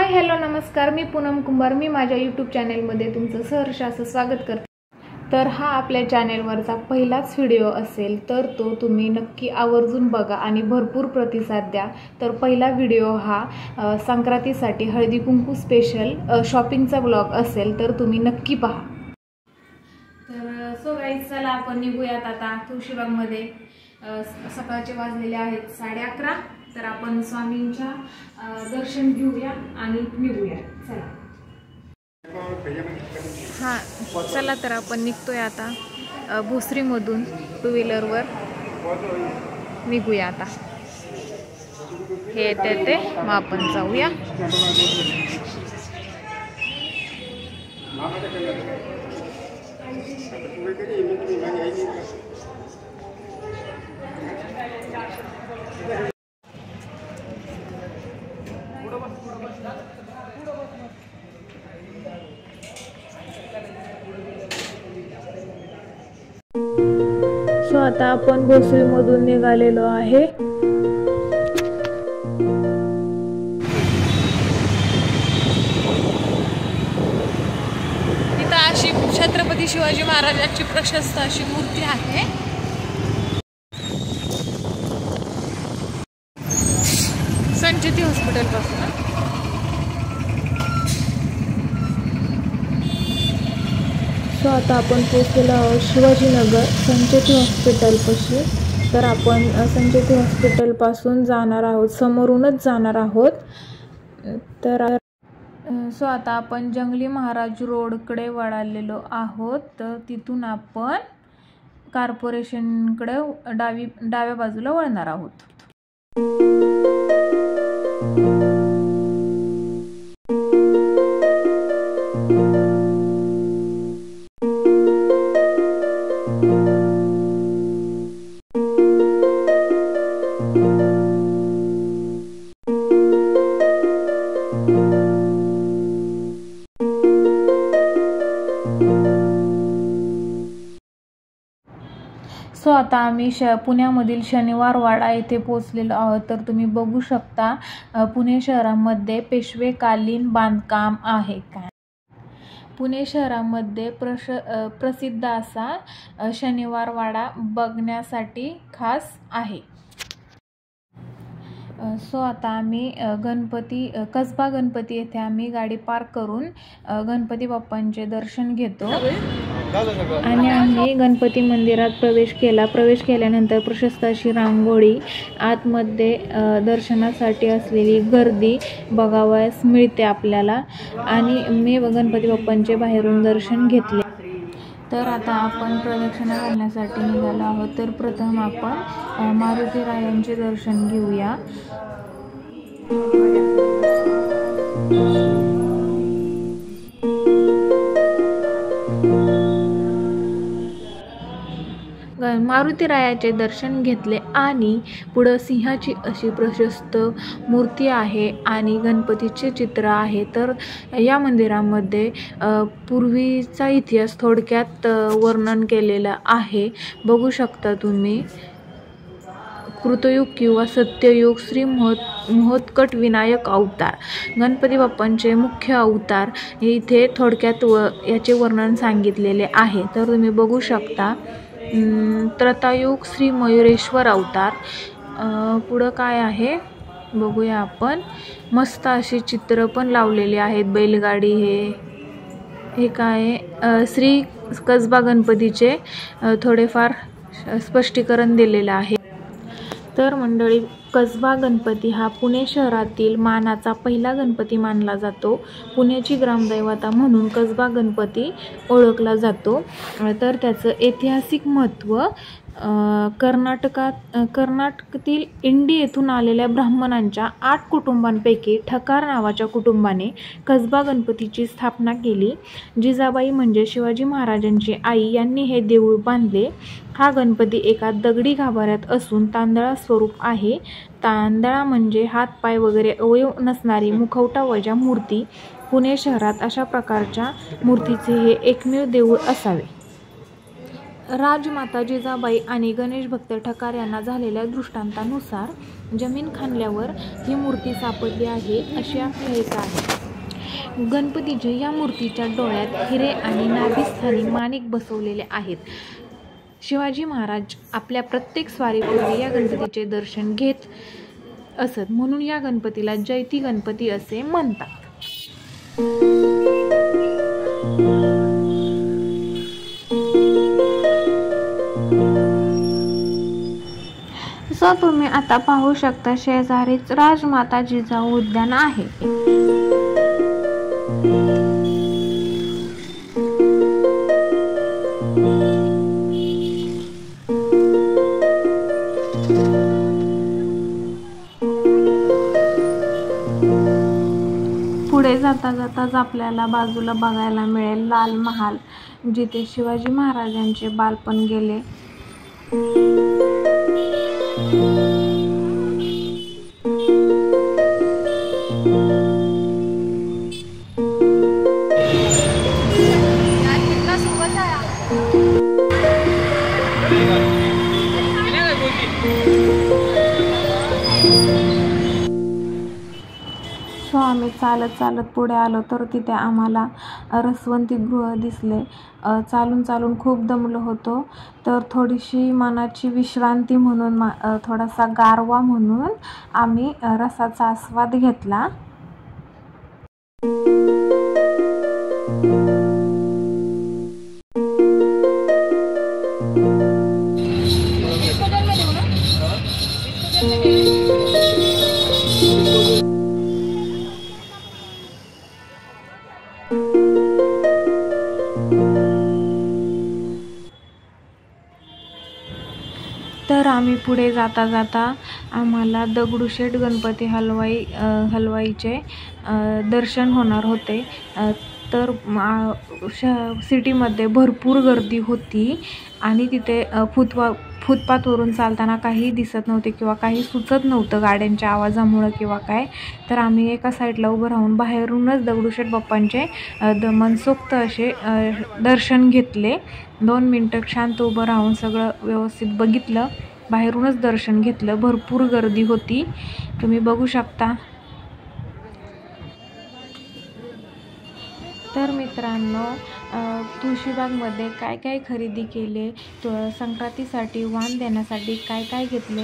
Hi hello नमस्कार, मी पूनम कुंभार. मी माझ्या YouTube चॅनेलमध्ये तुमचं सहर्ष असं स्वागत करते. तर हा आपल्या चॅनेलवरचा पहिलाच व्हिडिओ असेल तर तो तुम्ही नक्की आवर्जून बघा आणि भरपूर प्रतिसाद द्या. तर पहिला व्हिडिओ हा संक्रांतीसाठी हळदी कुंकू स्पेशल शॉपिंगचा ब्लॉग असेल तर तुम्ही नक्की पहा. तर सो गाईज, चला आपण निघूयात आता तुळशीबागमध्ये. सकाळचे वाजलेले आहेत 11:30. तर आपण स्वामींच्या दर्शन घेऊया आणि निघूया. चला. हां चला, तर आपण निघतोय आता भोसरीमधून. 2 व्हीलरवर निघूया आता. हे येते मग आपण जाऊया. सो आता आपण भोसरीमधून निघालेलो आहे. तिथं अशी छत्रपती शिवाजी महाराजांची प्रशस्त अशी मूर्ती आहे. संचेती हॉस्पिटल पासून. सो आता आपण पोहोचलेलो आहोत शिवाजीनगर संचेती हॉस्पिटलपाशी. तर आपण संचेती हॉस्पिटलपासून जाणार आहोत, समोरूनच जाणार आहोत. तर सो आता आपण जंगली महाराज रोडकडे वळालेलो आहोत. तर तिथून आपण कॉर्पोरेशनकडे डाव्या बाजूला वळणार आहोत. सो आता आम्ही पुण्यामधील शनिवार वाडा येथे पोहोचलेलो आहोत. तर तुम्ही बघू शकता पुणे शहरामध्ये पेशवेकालीन बांधकाम आहे. पुणे शहरामध्ये प्रसिद्ध असा शनिवार वाडा बघण्यासाठी खास आहे. सो आता आम्ही कसबा गणपती येथे आम्ही गाडी पार्क करून गणपती बाप्पांचे दर्शन घेतो आणि आम्ही गणपती मंदिरात प्रवेश केला. प्रवेश केल्यानंतर प्रशस्त अशी रांगोळी, आतमध्ये दर्शनासाठी असलेली गर्दी बघावयास मिळते आपल्याला. आणि मी गणपती बाप्पांचे बाहेरून दर्शन घेतले. तर आता आपण प्रदक्षिणा घालण्यासाठी निघालो आहोत. तर प्रथम आपण मारुती रायांचे दर्शन घेऊया. मारुती रायाचे दर्शन घेतले आणि पुढं सिंहाची अशी प्रशस्त मूर्ती आहे आणि गणपतीचे चित्र आहे. तर या मंदिरामध्ये पूर्वीचा इतिहास थोडक्यात वर्णन केलेलं आहे. बघू शकता तुम्ही. कृतयुग किंवा सत्ययुग, श्री महोत्कट विनायक अवतार, गणपती बाप्पांचे मुख्य अवतार हे इथे थोडक्यात याचे वर्णन सांगितलेले आहे. तर तुम्ही बघू शकता. त्रतायुग श्री मयुरेश्वर अवतार. पुढं काय आहे बघूया आपण. मस्त अशी चित्र पण लावलेली आहेत. बैलगाडी हे काय श्री कसबा गणपतीचे थोडेफार स्पष्टीकरण दिलेलं आहे. तर मंडळी, कसबा गणपती हा पुणे शहरातील मानाचा पहिला गणपती मानला जातो. पुण्याची ग्रामदैवता म्हणून कसबा गणपती ओळखला जातो. तर त्याचं ऐतिहासिक महत्त्व कर्नाटकातील इंडी येथून आलेल्या ब्राह्मणांच्या 8 कुटुंबांपैकी ठकार नावाच्या कुटुंबाने कसबा गणपतीची स्थापना केली. जिजाबाई म्हणजे शिवाजी महाराजांची आई यांनी हे देऊळ बांधले. हा गणपती एका दगडी गाभाऱ्यात असून तांदळा स्वरूप आहे. तांदळा म्हणजे हात पाय वगैरे अवयव नसणारी मुखवटा वजा मूर्ती. पुणे शहरात अशा प्रकारच्या मूर्तीचे हे एकमेव देऊळ असावे. राजमाता जिजाबाई आणि गणेश भक्त ठकार यांना झालेल्या दृष्टांतानुसार जमीन खणल्यावर ही मूर्ती सापडली आहे अशी आख्यायिका आहे। गणपतीच्या या मूर्तीच्या डोळ्यात हिरे आणि नाभिस्थानी माणिक बसवलेले आहेत। शिवाजी महाराज आपल्या प्रत्येक स्वारीपूर्वी या गणपतीचे दर्शन घेत असत, म्हणून या गणपतीला जयती गणपती असे म्हणतात। तुम्ही आता पाहू शकता, शेजारीच राजमाता जिजाऊ उद्यान आहे। पुढे जाता जाताच आपल्याला बाजूला बघायला मिळेल लाल महाल, जिथे शिवाजी महाराजांचे बालपण गेले। आम्ही चालत चालत पुढे आलो तर तिथे आम्हाला रसवंती गृह दिसले। चालून चालून खूप दमलो होतो, तर थोडीशी मनाची विश्रांती म्हणून थोडासा गारवा म्हणून आम्ही रसाचा आस्वाद घेतला। तर आम्ही पुढे जाता जाता आम्हाला दगडूशेठ गणपती हलवाईचे दर्शन होणार होते। तर सिटीमध्ये भरपूर गर्दी होती आणि तिथे फुटपाथवरून चालताना काही दिसत नव्हते किंवा काही सुचत नव्हतं गाड्यांच्या आवाजामुळे किंवा काय। तर आम्ही एका साईडला उभं राहून बाहेरूनच दगडूशेठ बाप्पांचे मनसोक्त असे दर्शन घेतले। 2 मिनिटं शांत उभं राहून सगळं व्यवस्थित बघितलं, बाहेरूनच दर्शन घेतलं। भरपूर गर्दी होती, तुम्ही बघू शकता। तर मित्रांनो, तुळशीबागमध्ये काय काय खरेदी केले, संक्रांतीसाठी वाण देण्यासाठी काय काय घेतले,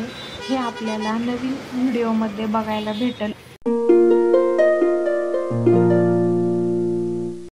हे आपल्याला नवीन व्हिडिओमध्ये बघायला भेटेल।